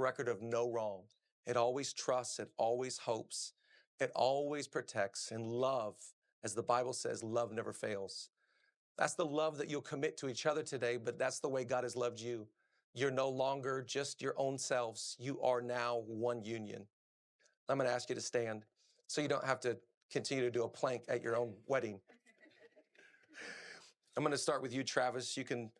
record of no wrong. It always trusts, it always hopes, it always protects. And love, as the Bible says, love never fails. That's the love that you'll commit to each other today, but that's the way God has loved you. You're no longer just your own selves. You are now one union. I'm going to ask you to stand so you don't have to continue to do a plank at your own wedding. I'm going to start with you, Travis. You can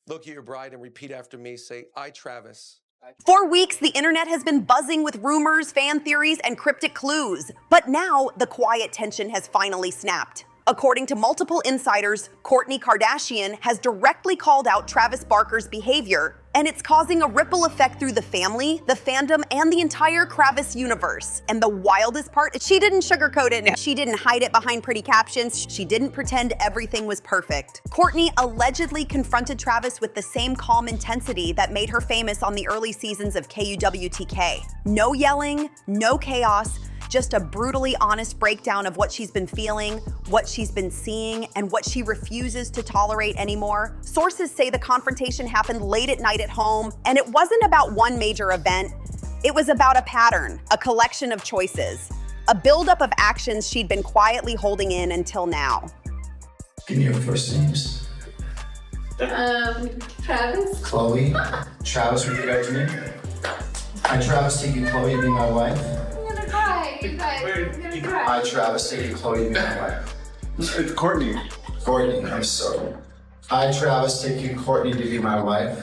look at your bride and repeat after me. Say, I, Travis. For weeks, the internet has been buzzing with rumors, fan theories, and cryptic clues. But now, the quiet tension has finally snapped. According to multiple insiders, Kourtney Kardashian has directly called out Travis Barker's behavior, and it's causing a ripple effect through the family, the fandom, and the entire Kravis universe. And the wildest part, she didn't sugarcoat it. She didn't hide it behind pretty captions. She didn't pretend everything was perfect. Kourtney allegedly confronted Travis with the same calm intensity that made her famous on the early seasons of KUWTK. No yelling, no chaos, just a brutally honest breakdown of what she's been feeling, what she's been seeing, and what she refuses to tolerate anymore. Sources say the confrontation happened late at night at home, and it wasn't about one major event. It was about a pattern, a collection of choices, a buildup of actions she'd been quietly holding in until now. Give me your first names. Travis. Chloe. Travis, repeat after me. I, Travis, take you, Chloe, to be my wife. I, Travis, take you, Chloe, to be my wife. It's Kourtney. Kourtney, I'm sorry. I, Travis, take you, Kourtney, to be my wife.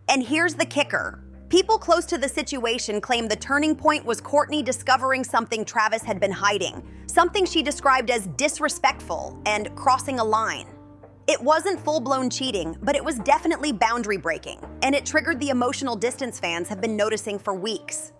And here's the kicker. People close to the situation claim the turning point was Kourtney discovering something Travis had been hiding, something she described as disrespectful and crossing a line. It wasn't full-blown cheating, but it was definitely boundary breaking, and it triggered the emotional distance fans have been noticing for weeks.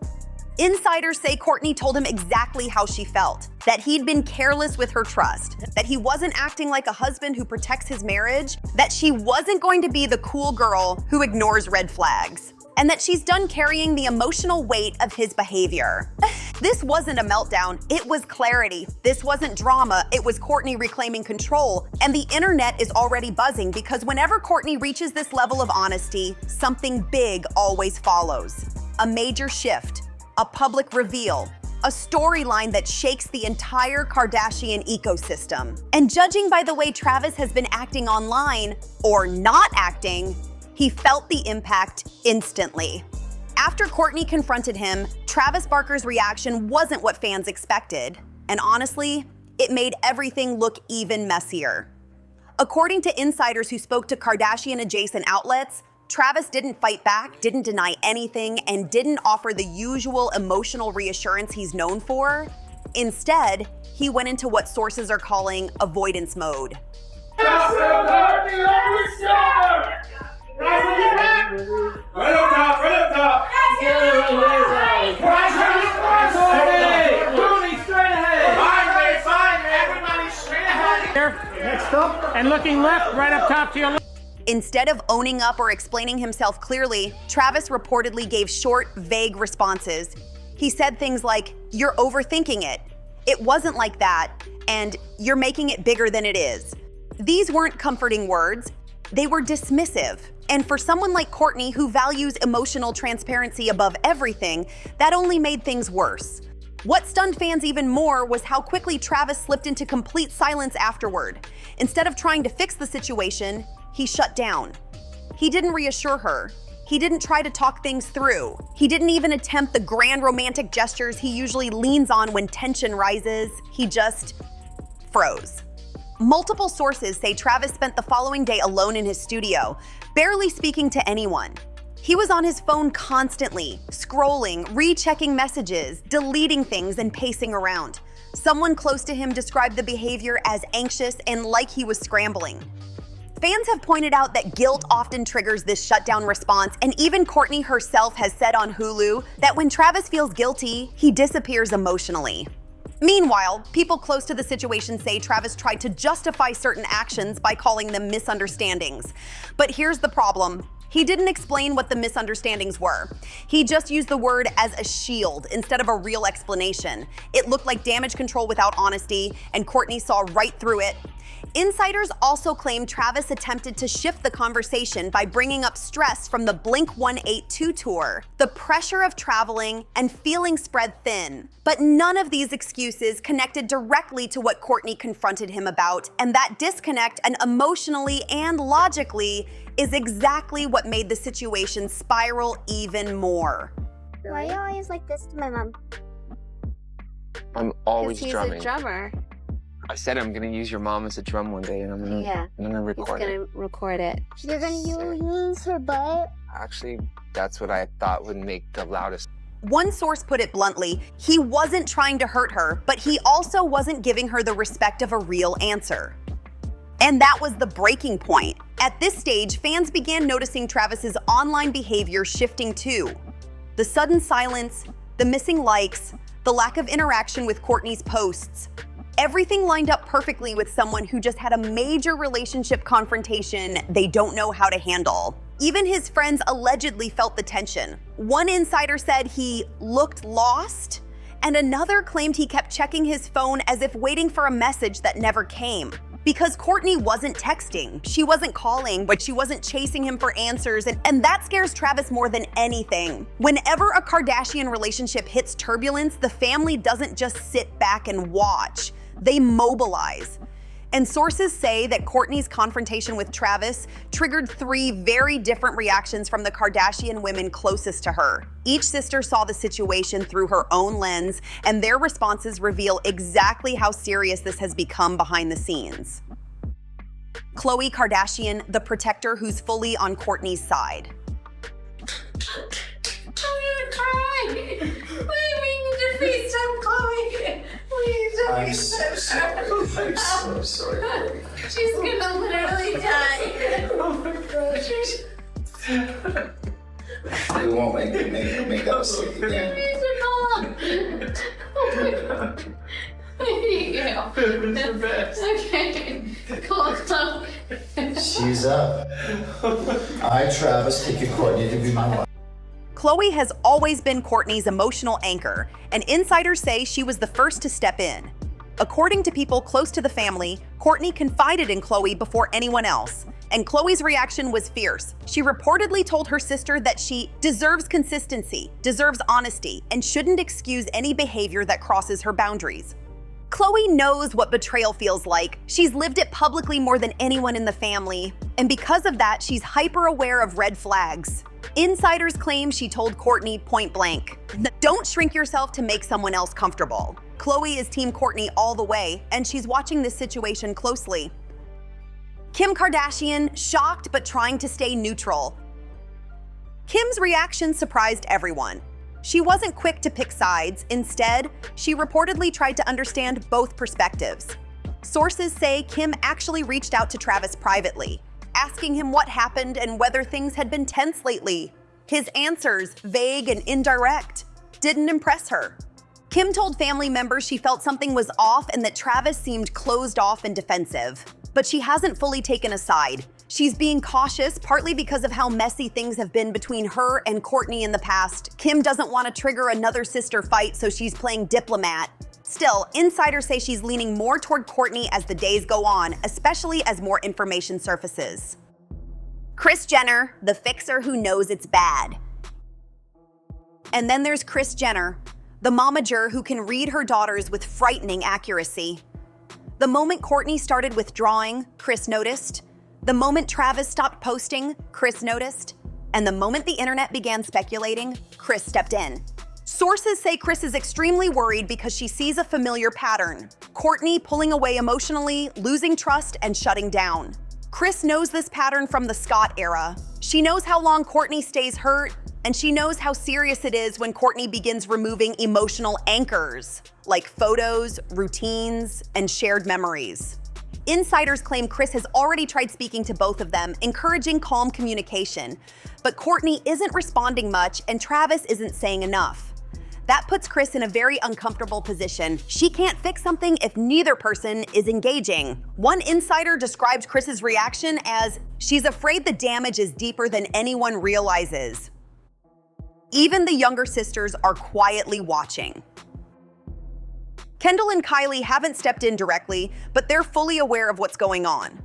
Insiders say Kourtney told him exactly how she felt, that he'd been careless with her trust, that he wasn't acting like a husband who protects his marriage, that she wasn't going to be the cool girl who ignores red flags, and that she's done carrying the emotional weight of his behavior. This wasn't a meltdown, it was clarity. This wasn't drama, it was Kourtney reclaiming control, and the internet is already buzzing because whenever Kourtney reaches this level of honesty, something big always follows. A major shift, a public reveal, a storyline that shakes the entire Kardashian ecosystem. And judging by the way Travis has been acting online, or not acting, he felt the impact instantly. After Kourtney confronted him, Travis Barker's reaction wasn't what fans expected. And honestly, it made everything look even messier. According to insiders who spoke to Kardashian-adjacent outlets, Travis didn't fight back, didn't deny anything, and didn't offer the usual emotional reassurance he's known for. Instead, he went into what sources are calling avoidance mode. Next up, and looking left, right up top to your left. Instead of owning up or explaining himself clearly, Travis reportedly gave short, vague responses. He said things like, "You're overthinking it," "It wasn't like that," and "You're making it bigger than it is." These weren't comforting words, they were dismissive. And for someone like Kourtney, who values emotional transparency above everything, that only made things worse. What stunned fans even more was how quickly Travis slipped into complete silence afterward. Instead of trying to fix the situation, he shut down. He didn't reassure her. He didn't try to talk things through. He didn't even attempt the grand romantic gestures he usually leans on when tension rises. He just froze. Multiple sources say Travis spent the following day alone in his studio, barely speaking to anyone. He was on his phone constantly, scrolling, rechecking messages, deleting things, and pacing around. Someone close to him described the behavior as anxious and like he was scrambling. Fans have pointed out that guilt often triggers this shutdown response, and even Kourtney herself has said on Hulu that when Travis feels guilty, he disappears emotionally. Meanwhile, people close to the situation say Travis tried to justify certain actions by calling them misunderstandings. But here's the problem. He didn't explain what the misunderstandings were. He just used the word as a shield instead of a real explanation. It looked like damage control without honesty, and Kourtney saw right through it. Insiders also claim Travis attempted to shift the conversation by bringing up stress from the Blink-182 tour, the pressure of traveling, and feeling spread thin. But none of these excuses connected directly to what Kourtney confronted him about, and that disconnect, and emotionally and logically, is exactly what made the situation spiral even more. Why are you always like this to my mom? I'm always He's drumming. a drummer. I said I'm gonna use your mom as a drum one day, and I'm gonna record it. He's gonna record it. You're gonna use her butt? Actually, that's what I thought would make the loudest. One source put it bluntly, he wasn't trying to hurt her, but he also wasn't giving her the respect of a real answer. And that was the breaking point. At this stage, fans began noticing Travis's online behavior shifting too. The sudden silence, the missing likes, the lack of interaction with Kourtney's posts. Everything lined up perfectly with someone who just had a major relationship confrontation they don't know how to handle. Even his friends allegedly felt the tension. One insider said he looked lost, and another claimed he kept checking his phone as if waiting for a message that never came. Because Kourtney wasn't texting, she wasn't calling, but she wasn't chasing him for answers, and that scares Travis more than anything. Whenever a Kardashian relationship hits turbulence, the family doesn't just sit back and watch. They mobilize. And sources say that Kourtney's confrontation with Travis triggered 3 very different reactions from the Kardashian women closest to her. Each sister saw the situation through her own lens, and their responses reveal exactly how serious this has become behind the scenes. Khloe Kardashian, the protector who's fully on Kourtney's side. I'm gonna cry. We need to FaceTime Chloe. Please don't I'm so sorry. I'm so sorry. She's gonna literally die. Oh my gosh. We won't make that mistake again. Please don't. Oh my god. I need you. Okay. Cool. She's up. I, Travis, take you, Kourtney, to be my wife. Khloe has always been Kourtney's emotional anchor, and insiders say she was the first to step in. According to people close to the family, Kourtney confided in Khloe before anyone else, and Khloe's reaction was fierce. She reportedly told her sister that she deserves consistency, deserves honesty, and shouldn't excuse any behavior that crosses her boundaries. Khloe knows what betrayal feels like. She's lived it publicly more than anyone in the family, and because of that, she's hyper aware of red flags. Insiders claim she told Kourtney point blank, "Don't shrink yourself to make someone else comfortable." Khloe is Team Kourtney all the way, and she's watching this situation closely. Kim Kardashian, shocked but trying to stay neutral. Kim's reaction surprised everyone. She wasn't quick to pick sides. Instead, she reportedly tried to understand both perspectives. Sources say Kim actually reached out to Travis privately, asking him what happened and whether things had been tense lately. His answers, vague and indirect, didn't impress her. Kim told family members she felt something was off and that Travis seemed closed off and defensive. But she hasn't fully taken a side. She's being cautious, partly because of how messy things have been between her and Kourtney in the past. Kim doesn't want to trigger another sister fight, so she's playing diplomat. Still, insiders say she's leaning more toward Kourtney as the days go on, especially as more information surfaces. Kris Jenner, the fixer who knows it's bad. And then there's Kris Jenner, the momager who can read her daughters with frightening accuracy. The moment Kourtney started withdrawing, Kris noticed. The moment Travis stopped posting, Kris noticed. And the moment the internet began speculating, Kris stepped in. Sources say Kris is extremely worried because she sees a familiar pattern. Kourtney pulling away emotionally, losing trust, and shutting down. Kris knows this pattern from the Scott era. She knows how long Kourtney stays hurt, and she knows how serious it is when Kourtney begins removing emotional anchors, like photos, routines, and shared memories. Insiders claim Kris has already tried speaking to both of them, encouraging calm communication. But Kourtney isn't responding much, and Travis isn't saying enough. That puts Kris in a very uncomfortable position. She can't fix something if neither person is engaging. One insider described Kris's reaction as, "She's afraid the damage is deeper than anyone realizes." Even the younger sisters are quietly watching. Kendall and Kylie haven't stepped in directly, but they're fully aware of what's going on.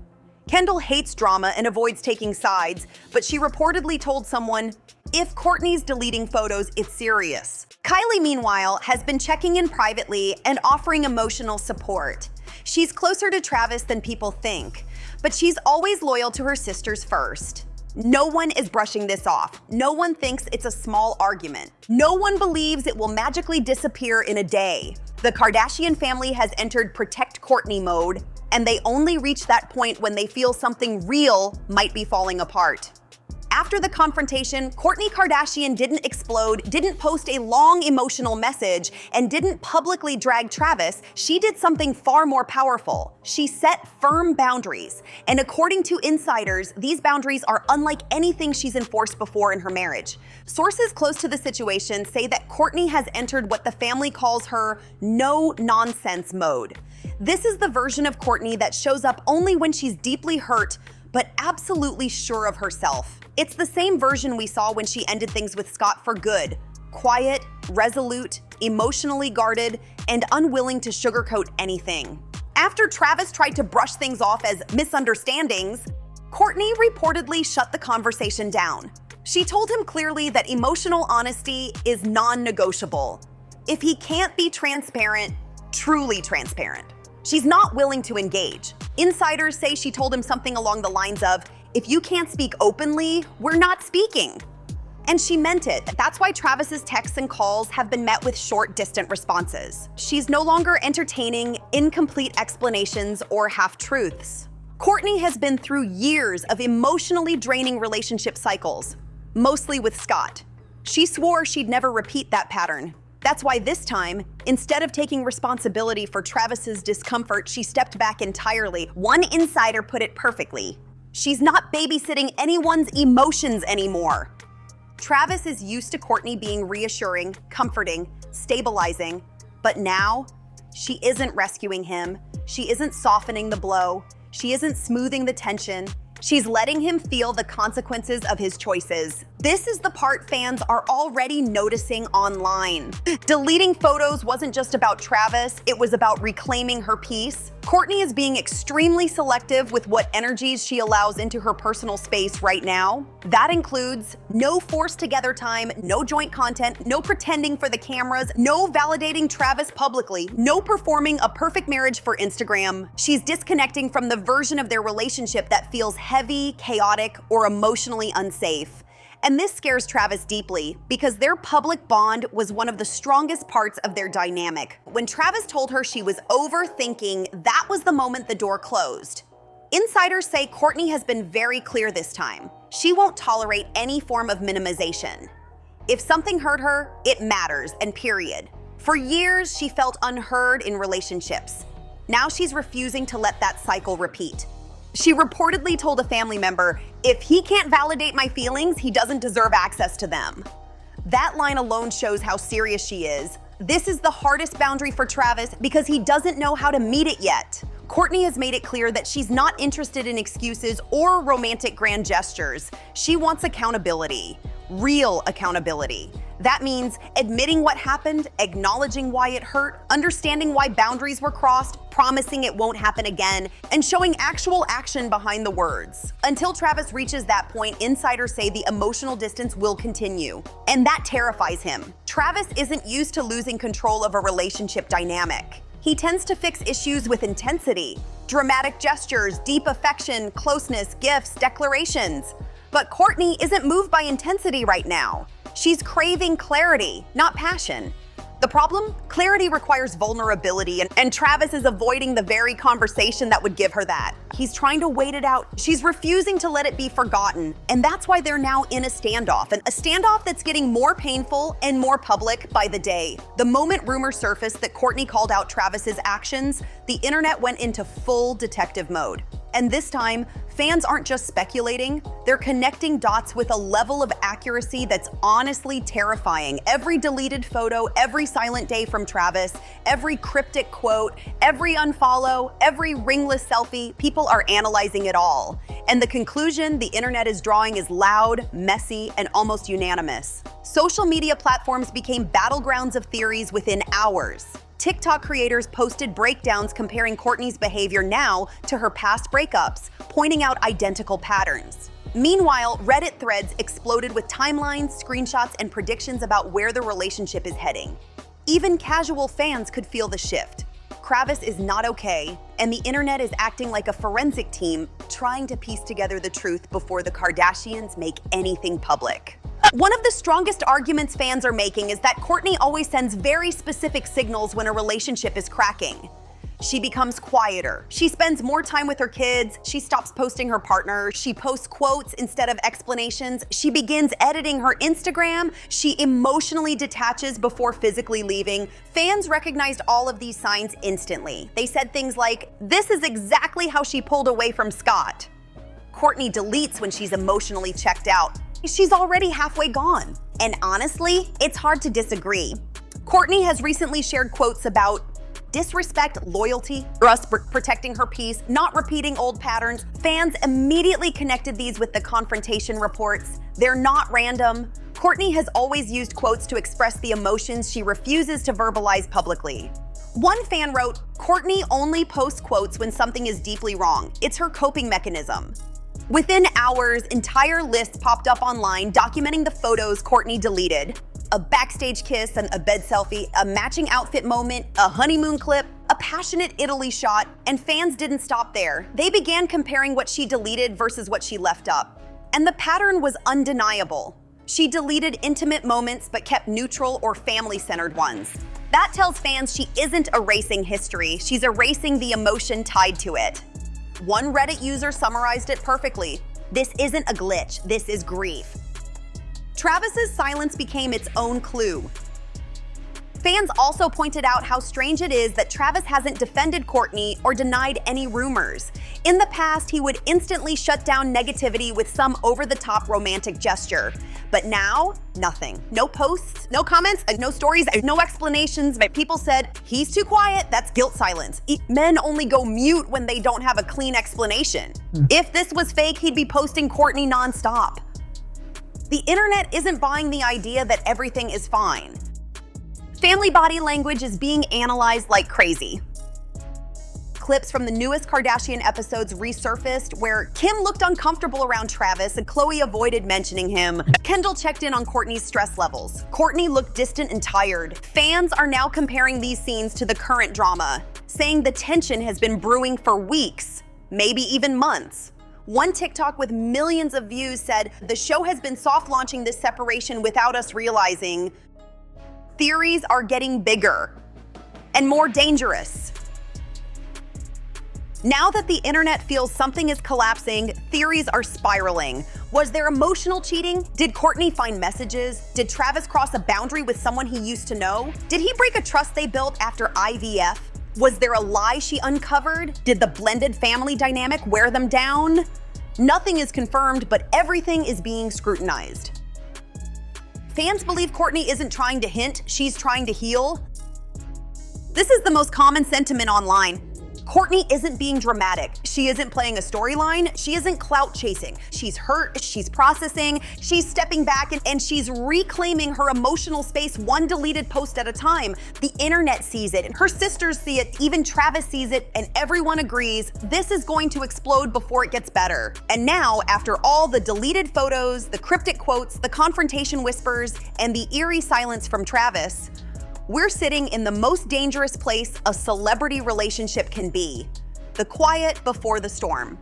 Kendall hates drama and avoids taking sides, but she reportedly told someone, "If Kourtney's deleting photos, it's serious." Kylie, meanwhile, has been checking in privately and offering emotional support. She's closer to Travis than people think, but she's always loyal to her sisters first. No one is brushing this off. No one thinks it's a small argument. No one believes it will magically disappear in a day. The Kardashian family has entered protect Kourtney mode, and they only reach that point when they feel something real might be falling apart. After the confrontation, Kourtney Kardashian didn't explode, didn't post a long emotional message, and didn't publicly drag Travis. She did something far more powerful. She set firm boundaries. And according to insiders, these boundaries are unlike anything she's enforced before in her marriage. Sources close to the situation say that Kourtney has entered what the family calls her no-nonsense mode. This is the version of Kourtney that shows up only when she's deeply hurt, but absolutely sure of herself. It's the same version we saw when she ended things with Scott for good. Quiet, resolute, emotionally guarded, and unwilling to sugarcoat anything. After Travis tried to brush things off as misunderstandings, Kourtney reportedly shut the conversation down. She told him clearly that emotional honesty is non-negotiable. If he can't be transparent, truly transparent, she's not willing to engage. Insiders say she told him something along the lines of, "If you can't speak openly, we're not speaking." And she meant it. That's why Travis's texts and calls have been met with short, distant responses. She's no longer entertaining incomplete explanations or half-truths. Kourtney has been through years of emotionally draining relationship cycles, mostly with Scott. She swore she'd never repeat that pattern. That's why this time, instead of taking responsibility for Travis's discomfort, she stepped back entirely. One insider put it perfectly. She's not babysitting anyone's emotions anymore. Travis is used to Kourtney being reassuring, comforting, stabilizing, but now she isn't rescuing him. She isn't softening the blow. She isn't smoothing the tension. She's letting him feel the consequences of his choices. This is the part fans are already noticing online. Deleting photos wasn't just about Travis, it was about reclaiming her peace. Kourtney is being extremely selective with what energies she allows into her personal space right now. That includes no forced together time, no joint content, no pretending for the cameras, no validating Travis publicly, no performing a perfect marriage for Instagram. She's disconnecting from the version of their relationship that feels heavy, chaotic, or emotionally unsafe. And this scares Travis deeply because their public bond was one of the strongest parts of their dynamic. When Travis told her she was overthinking, that was the moment the door closed. Insiders say Kourtney has been very clear this time. She won't tolerate any form of minimization. If something hurt her, it matters, and period. For years, she felt unheard in relationships. Now she's refusing to let that cycle repeat. She reportedly told a family member, "If he can't validate my feelings, he doesn't deserve access to them." That line alone shows how serious she is. This is the hardest boundary for Travis because he doesn't know how to meet it yet. Kourtney has made it clear that she's not interested in excuses or romantic grand gestures. She wants accountability, real accountability. That means admitting what happened, acknowledging why it hurt, understanding why boundaries were crossed, promising it won't happen again, and showing actual action behind the words. Until Travis reaches that point, insiders say the emotional distance will continue. And that terrifies him. Travis isn't used to losing control of a relationship dynamic. He tends to fix issues with intensity, dramatic gestures, deep affection, closeness, gifts, declarations. But Kourtney isn't moved by intensity right now. She's craving clarity, not passion. The problem? Clarity requires vulnerability, and Travis is avoiding the very conversation that would give her that. He's trying to wait it out. She's refusing to let it be forgotten, and that's why they're now in a standoff, and a standoff that's getting more painful and more public by the day. The moment rumors surfaced that Kourtney called out Travis's actions, the internet went into full detective mode. And this time, Fans aren't just speculating, they're connecting dots with a level of accuracy that's honestly terrifying. Every deleted photo, every silent day from Travis, every cryptic quote, every unfollow, every ringless selfie, people are analyzing it all. And the conclusion the internet is drawing is loud, messy, and almost unanimous. Social media platforms became battlegrounds of theories within hours. TikTok creators posted breakdowns comparing Kourtney's behavior now to her past breakups, pointing out identical patterns. Meanwhile, Reddit threads exploded with timelines, screenshots, and predictions about where the relationship is heading. Even casual fans could feel the shift. Travis is not okay, and the internet is acting like a forensic team trying to piece together the truth before the Kardashians make anything public. One of the strongest arguments fans are making is that Kourtney always sends very specific signals when a relationship is cracking. She becomes quieter. She spends more time with her kids. She stops posting her partner. She posts quotes instead of explanations. She begins editing her Instagram. She emotionally detaches before physically leaving. Fans recognized all of these signs instantly. They said things like, "This is exactly how she pulled away from Scott." Kourtney deletes when she's emotionally checked out. She's already halfway gone. And honestly, it's hard to disagree. Kourtney has recently shared quotes about disrespect, loyalty, trust, protecting her peace, not repeating old patterns. Fans immediately connected these with the confrontation reports. They're not random. Kourtney has always used quotes to express the emotions she refuses to verbalize publicly. One fan wrote, "Kourtney only posts quotes when something is deeply wrong. It's her coping mechanism." Within hours, entire lists popped up online documenting the photos Kourtney deleted. A backstage kiss and a bed selfie, a matching outfit moment, a honeymoon clip, a passionate Italy shot, and fans didn't stop there. They began comparing what she deleted versus what she left up. And the pattern was undeniable. She deleted intimate moments but kept neutral or family-centered ones. That tells fans she isn't erasing history, she's erasing the emotion tied to it. One Reddit user summarized it perfectly. "This isn't a glitch, this is grief." Travis's silence became its own clue. Fans also pointed out how strange it is that Travis hasn't defended Kourtney or denied any rumors. In the past, he would instantly shut down negativity with some over-the-top romantic gesture. But now, nothing. No posts, no comments, no stories, no explanations. People said, "He's too quiet, that's guilt silence." Men only go mute when they don't have a clean explanation. If this was fake, he'd be posting Kourtney nonstop. The internet isn't buying the idea that everything is fine. Family body language is being analyzed like crazy. Clips from the newest Kardashian episodes resurfaced where Kim looked uncomfortable around Travis and Khloe avoided mentioning him. Kendall checked in on Kourtney's stress levels. Kourtney looked distant and tired. Fans are now comparing these scenes to the current drama, saying the tension has been brewing for weeks, maybe even months. One TikTok with millions of views said, "The show has been soft launching this separation without us realizing." Theories are getting bigger and more dangerous. Now that the internet feels something is collapsing, theories are spiraling. Was there emotional cheating? Did Kourtney find messages? Did Travis cross a boundary with someone he used to know? Did he break a trust they built after IVF? Was there a lie she uncovered? Did the blended family dynamic wear them down? Nothing is confirmed, but everything is being scrutinized. Fans believe Kourtney isn't trying to hint, she's trying to heal. This is the most common sentiment online. Kourtney isn't being dramatic. She isn't playing a storyline. She isn't clout chasing. She's hurt, she's processing, she's stepping back, and she's reclaiming her emotional space one deleted post at a time. The internet sees it, and her sisters see it, even Travis sees it, and everyone agrees this is going to explode before it gets better. And now, after all the deleted photos, the cryptic quotes, the confrontation whispers, and the eerie silence from Travis, we're sitting in the most dangerous place a celebrity relationship can be, the quiet before the storm.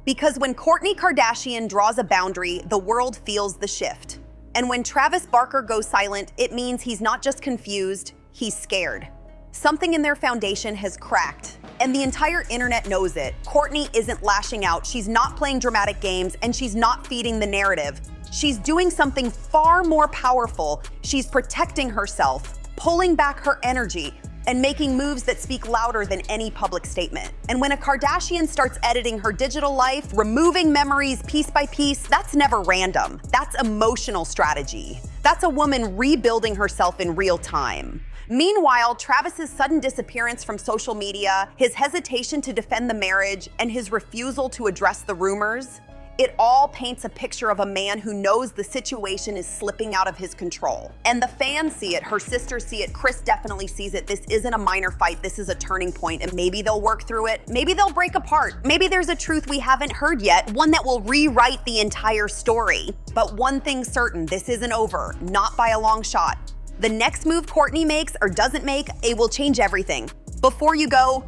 Because when Kourtney Kardashian draws a boundary, the world feels the shift. And when Travis Barker goes silent, it means he's not just confused, he's scared. Something in their foundation has cracked, and the entire internet knows it. Kourtney isn't lashing out, she's not playing dramatic games, and she's not feeding the narrative. She's doing something far more powerful. She's protecting herself, pulling back her energy, and making moves that speak louder than any public statement. And when a Kardashian starts editing her digital life, removing memories piece by piece, that's never random. That's emotional strategy. That's a woman rebuilding herself in real time. Meanwhile, Travis's sudden disappearance from social media, his hesitation to defend the marriage, and his refusal to address the rumors, it all paints a picture of a man who knows the situation is slipping out of his control. And the fans see it, her sisters see it, Kris definitely sees it. This isn't a minor fight, this is a turning point, and maybe they'll work through it, maybe they'll break apart, maybe there's a truth we haven't heard yet, one that will rewrite the entire story. But one thing's certain, this isn't over, not by a long shot. The next move Kourtney makes or doesn't make, it will change everything. Before you go,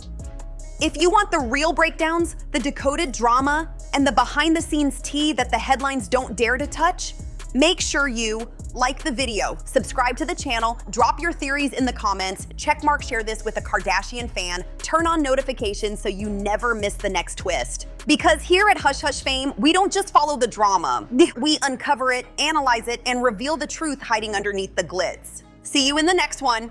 if you want the real breakdowns, the decoded drama, and the behind-the-scenes tea that the headlines don't dare to touch, make sure you like the video, subscribe to the channel, drop your theories in the comments, checkmark share this with a Kardashian fan, turn on notifications so you never miss the next twist. Because here at Hush Hush Fame, we don't just follow the drama. We uncover it, analyze it, and reveal the truth hiding underneath the glitz. See you in the next one.